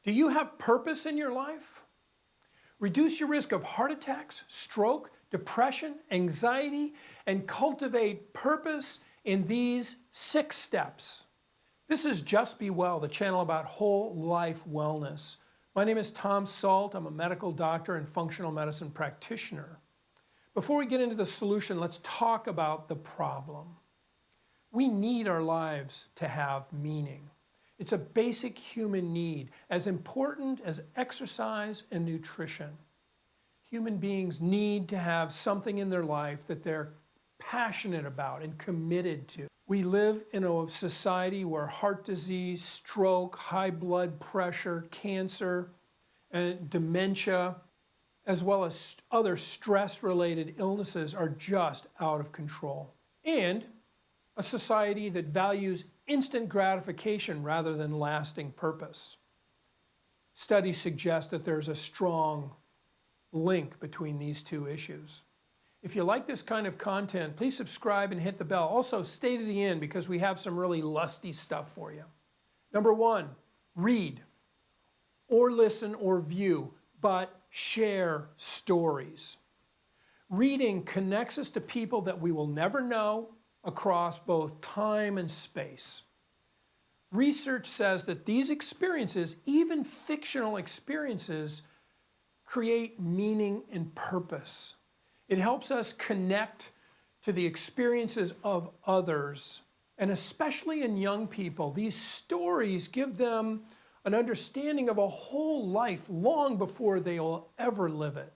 Do you have purpose in your life? Reduce your risk of heart attacks, stroke, depression, anxiety, and cultivate purpose in these 6 steps. This is Just Be Well, the channel about whole life wellness. My name is drsult. I'm a medical doctor and functional medicine practitioner. Before we get into the solution, let's talk about the problem. We need our lives to have meaning. It's a basic human need, as important as exercise and nutrition. Human beings need to have something in their life that they're passionate about and committed to. We live in a society where heart disease, stroke, high blood pressure, cancer, and dementia, as well as other stress-related illnesses are just out of control. And a society that values instant gratification rather than lasting purpose. Studies suggest that there's a strong link between these 2 issues. If you like this kind of content, please subscribe and hit the bell. Also, stay to the end because we have some really lusty stuff for you. Number 1, read or listen or view, but share stories. Reading connects us to people that we will never know across both time and space. Research says that these experiences, even fictional experiences, create meaning and purpose. It helps us connect to the experiences of others, and especially in young people, these stories give them an understanding of a whole life long before they will ever live it.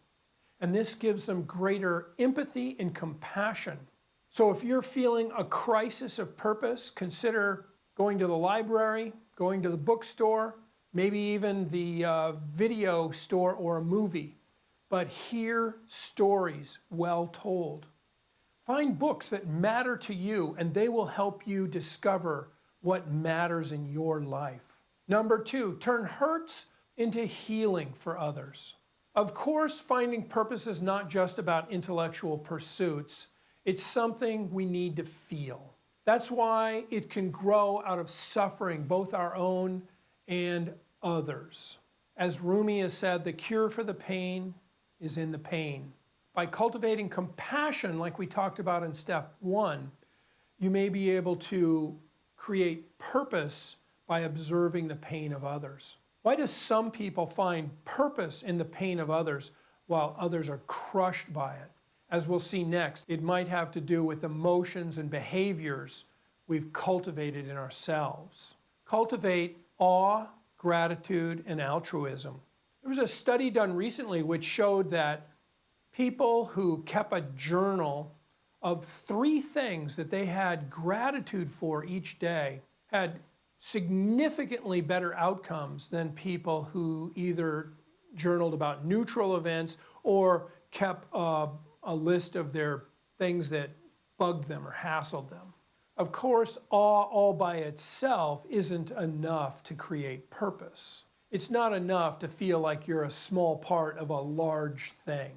And this gives them greater empathy and compassion. So if you're feeling a crisis of purpose, consider going to the library, going to the bookstore, maybe even the video store or a movie. But hear stories well told. Find books that matter to you, and they will help you discover what matters in your life. Number 2, turn hurts into healing for others. Of course, finding purpose is not just about intellectual pursuits. It's something we need to feel. That's why it can grow out of suffering, both our own and others. As Rumi has said, the cure for the pain is in the pain. By cultivating compassion, like we talked about in step 1, you may be able to create purpose by observing the pain of others. Why do some people find purpose in the pain of others while others are crushed by it? As we'll see next, it might have to do with emotions and behaviors we've cultivated in ourselves. Cultivate awe, gratitude, and altruism. There was a study done recently which showed that people who kept a journal of 3 things that they had gratitude for each day had significantly better outcomes than people who either journaled about neutral events or kept a list of their things that bugged them or hassled them. Of course, awe all by itself isn't enough to create purpose. It's not enough to feel like you're a small part of a large thing.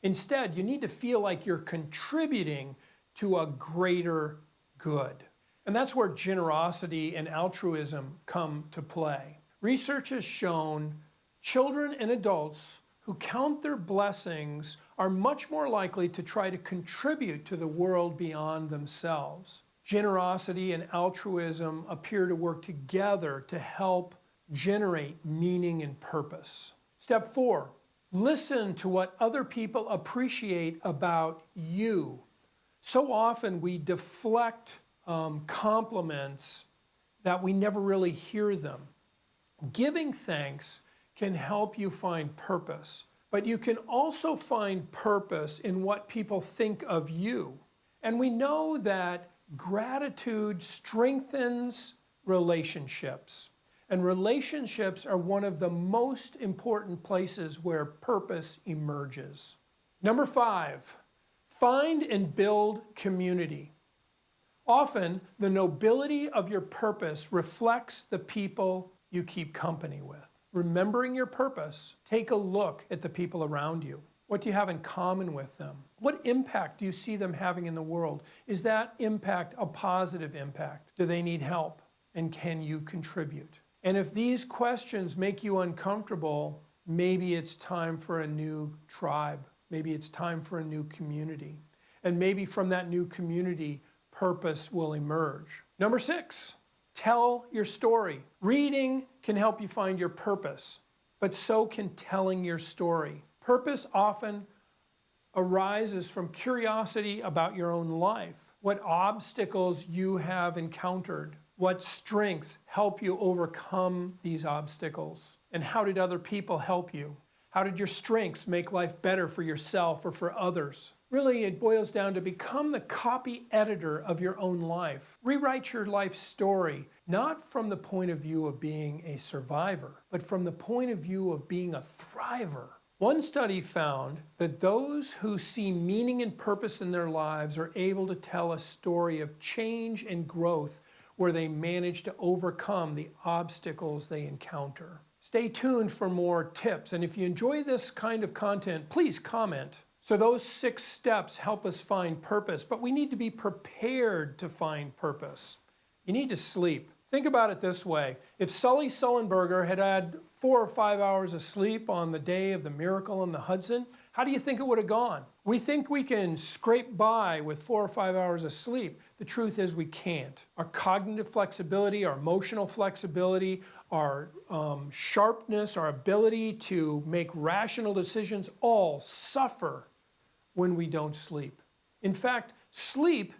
Instead, you need to feel like you're contributing to a greater good. And that's where generosity and altruism come to play. Research has shown children and adults who count their blessings are much more likely to try to contribute to the world beyond themselves. Generosity and altruism appear to work together to help generate meaning and purpose. Step 4, listen to what other people appreciate about you. So often we deflect compliments that we never really hear them. Giving thanks can help you find purpose, but you can also find purpose in what people think of you. And we know that gratitude strengthens relationships, and relationships are one of the most important places where purpose emerges. Number 5, find and build community. Often, the nobility of your purpose reflects the people you keep company with. Remembering your purpose, take a look at the people around you. What do you have in common with them? What impact do you see them having in the world? Is that impact a positive impact? Do they need help? And can you contribute? And if these questions make you uncomfortable, maybe it's time for a new tribe. Maybe it's time for a new community. And maybe from that new community, purpose will emerge. Number 6, tell your story. Reading can help you find your purpose, but so can telling your story. Purpose often arises from curiosity about your own life, what obstacles you have encountered, what strengths help you overcome these obstacles, and how did other people help you? How did your strengths make life better for yourself or for others? Really, it boils down to become the copy editor of your own life. Rewrite your life story, not from the point of view of being a survivor, but from the point of view of being a thriver. One study found that those who see meaning and purpose in their lives are able to tell a story of change and growth where they manage to overcome the obstacles they encounter. Stay tuned for more tips, and if you enjoy this kind of content, please comment. So those 6 steps help us find purpose, but we need to be prepared to find purpose. You need to sleep. Think about it this way. If Sully Sullenberger had had 4 or 5 hours of sleep on the day of the miracle in the Hudson, how do you think it would have gone? We think we can scrape by with 4 or 5 hours of sleep. The truth is we can't. Our cognitive flexibility, our emotional flexibility, our sharpness, our ability to make rational decisions all suffer when we don't sleep. In fact, sleep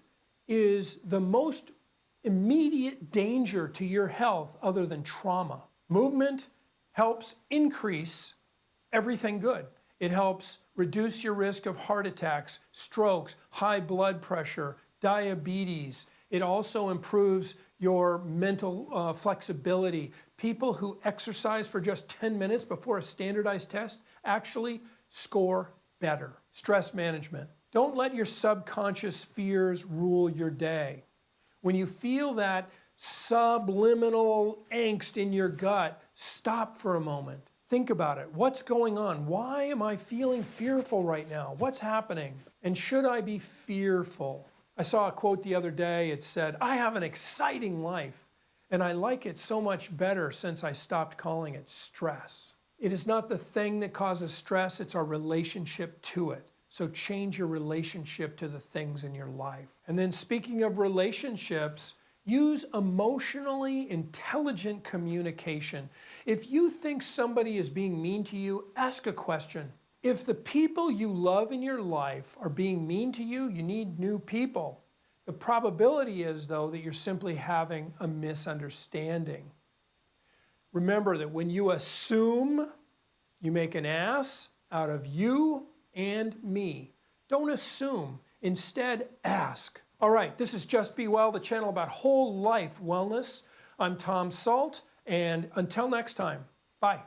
is the most immediate danger to your health other than trauma. Movement helps increase everything good. It helps reduce your risk of heart attacks, strokes, high blood pressure, diabetes. It also improves your mental flexibility. People who exercise for just 10 minutes before a standardized test actually score better. Stress management. Don't let your subconscious fears rule your day. When you feel that subliminal angst in your gut, stop for a moment. Think about it. What's going on? Why am I feeling fearful right now? What's happening? And should I be fearful? I saw a quote the other day. It said, "I have an exciting life, and I like it so much better since I stopped calling it stress." It is not the thing that causes stress, it's our relationship to it. So change your relationship to the things in your life. And then speaking of relationships, use emotionally intelligent communication. If you think somebody is being mean to you, ask a question. If the people you love in your life are being mean to you, you need new people. The probability is, though, that you're simply having a misunderstanding. Remember that when you assume, you make an ass out of you and me. Don't assume. Instead, ask. All right, this is Just Be Well, the channel about whole life wellness. I'm Tom Salt, and until next time, bye.